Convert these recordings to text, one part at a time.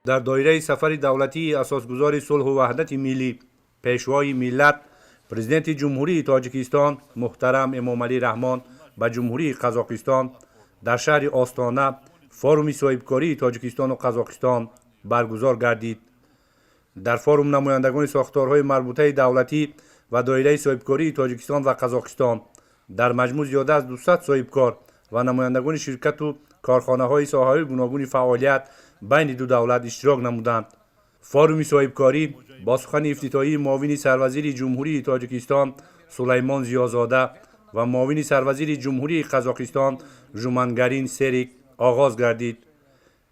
در دایره سفر دولتی اساسگزار صلح و وحدت ملی، پیشوای ملت، پرزیدنت جمهوری تاجیکستان محترم امامعلی رحمان به جمهوری قزاقستان در شهر آستانه فوروم صاحبکاری تاجیکستان و قزاقستان برگزار گردید. در فوروم نمایندگان ساختارهای مربوطه دولتی و دایره صاحبکاری تاجیکستان و قزاقستان در مجموع زیاده از 200 صاحبکار و نمایندگان شرکت و کارخانه‌های ساحه‌های گوناگون فعالیت بین دو دولت اشتراک نمودند. فوروم صاحبکاری با سخن افتتاحی معاون سروزیر جمهوری تاجیکستان سلیمان زیازاده و معاون سروزیر جمهوری قزاقستان ژومانگارین سریک آغاز گردید.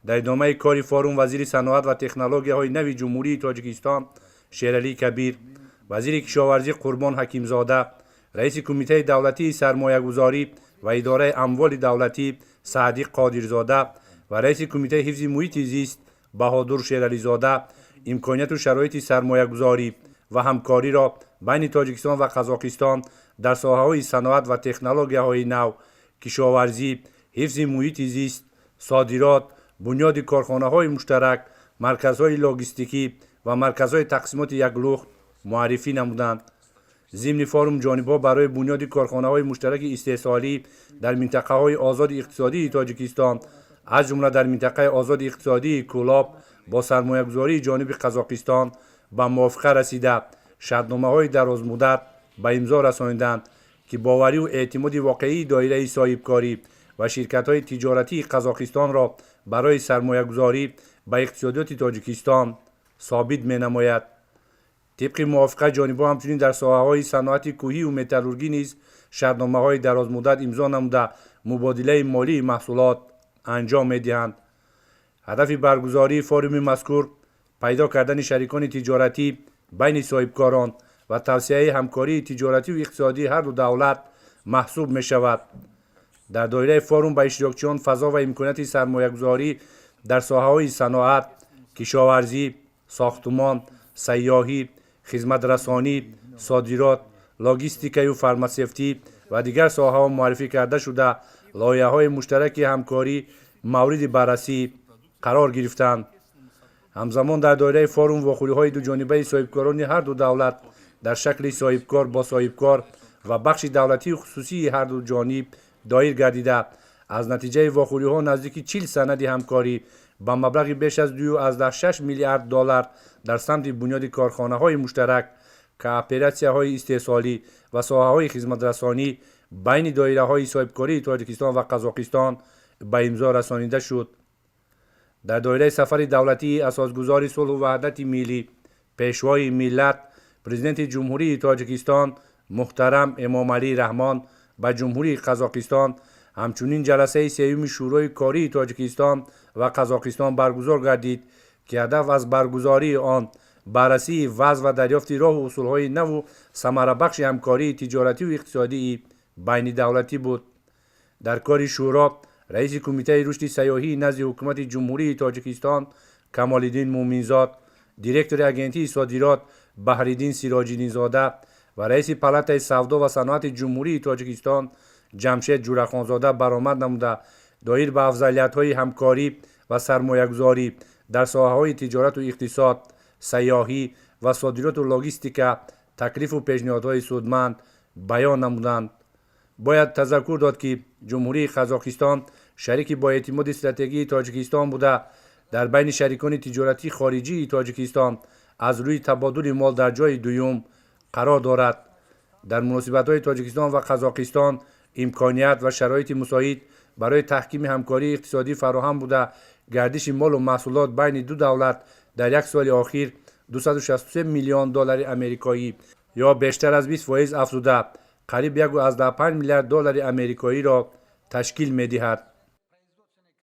در ادامه کار فوروم وزیر صنعت و تکنولوژی‌های نوی جمهوری تاجیکستان شیرعلی کبیر، وزیر کشاورزی قربان حکیمزاده، رئیس کمیته دولتی سرمایه‌گذاری و اداره اموال دولتی صادق قادرزاده و رئیس کمیته حفظ محیط زیست بهادر شیرعلی زاده امکانات و شرایط سرمایه‌گذاری و همکاری را بین تاجیکستان و قزاقستان در ساحه‌های صنعت و تکنولوژی‌های نو، کشاورزی، حفظ محیط زیست، صادرات، بنیاد کارخانه‌های مشترک، مرکزهای لوجستیکی و مرکزهای تقسیمات یک لخت معرفی نمودند. ضمن فوروم جانب‌ها برای بنیاد کارخانه‌های مشترک استحصالی در منطقه‌های آزاد اقتصادی تاجیکستان از جمله در منطقه آزاد اقتصادی کولاب با سرمایه‌گذاری جانب قزاقستان به موافقه رسیده شرطنامه‌های درازمدت به امضا رسانیدند که باوری و اعتماد واقعی دایره صاحبکاری و شرکت‌های تجارتی قزاقستان را برای سرمایه‌گذاری به اقتصادیات تاجیکستان ثابت می‌نماید. طبق موافقه جانب‌ها همچنین در ساحه‌های صنعت کوهی و متالورژی نیز شرطنامه‌های درازمدت امضا نموده مبادله مالی محصولات انجام می‌دهند. هدف برگزاری فوروم مذکور پیدا کردن شریکان تجارتی بین صاحبکاران و توسعه همکاری تجارتی و اقتصادی هر دو دولت محسوب می‌شود. در دایره فوروم به اشتراکچیان فضا و امکانات سرمایه‌گذاری در ساحه‌های صنعت، کشاورزی، ساختمان، سیاحی، خدمت‌رسانی، صادرات، لوجستیک و فارماسیوتی و دیگر ساحه‌ها معرفی کرده شده لایحه‌های مشترک همکاری مورد بررسی قرار گرفتند. همزمان در دایره فوروم واخوری‌های دو جانبه صاحبکاران هر دو دولت در شکل صاحبکار با صاحبکار و بخش دولتی و خصوصی هر دو جانب دایر گردیده از نتیجه واخوری‌ها نزدیک 40 سند همکاری با مبلغ بیش از 2.6 میلیارد دلار در سمت بنیاد کارخانه‌های مشترک، کاپراتیوهای استحصالی و ساحه‌های خدمت‌رسانی بین دایره‌های صاحبکاری تاجیکستان و قزاقستان به امضا رسانیده شد. در دایره سفر دولتی اساسگزار صلح و وحدت ملی، پیشوای ملت، پرزیدنت جمهوری تاجیکستان محترم امامعلی رحمان به جمهوری قزاقستان همچنین جلسه سوم شورای کاری تاجیکستان و قزاقستان برگزار گردید که هدف از برگزاری آن بررسی وضع و دریافت راه و اصولهای نو و ثمره بخش همکاری تجارتی و اقتصادی بین دولتی بود. در کار شورا رئیس کمیته رشد سیاحی نزد حکومت جمهوری تاجیکستان کمال‌الدین مومنزاد، دیرکتور اگنتی صادرات بحرالدین سیراجی زاده و رئیس پالات سودا و صنعت جمهوری تاجیکستان جمشید جورخانزاده برآمد نموده دایر به افضلیت‌های همکاری و سرمایه‌گذاری در ساحه‌های تجارت و اقتصاد، سیاحی و صادرات و لوجستیک تکلیف و پیشنهادهای سودمند بیان نمودند. باید تذکر داد که جمهوری قزاقستان شریک با اعتماد استراتژی تاجیکستان بوده در بین شریکان تجارتی خارجی تاجیکستان از روی تبادل مال در جای دوم قرار دارد. در مناسبت‌های تاجیکستان و قزاقستان امکانیت و شرایط مساعد برای تحکیم همکاری اقتصادی فراهم بوده گردش مال و محصولات بین دو دولت در یک سال اخیر 263 میلیون دلار امریکایی یا بیشتر از 20% افزوده قریب 1.5 میلیارد دلار امریکایی را تشکیل می‌دهد.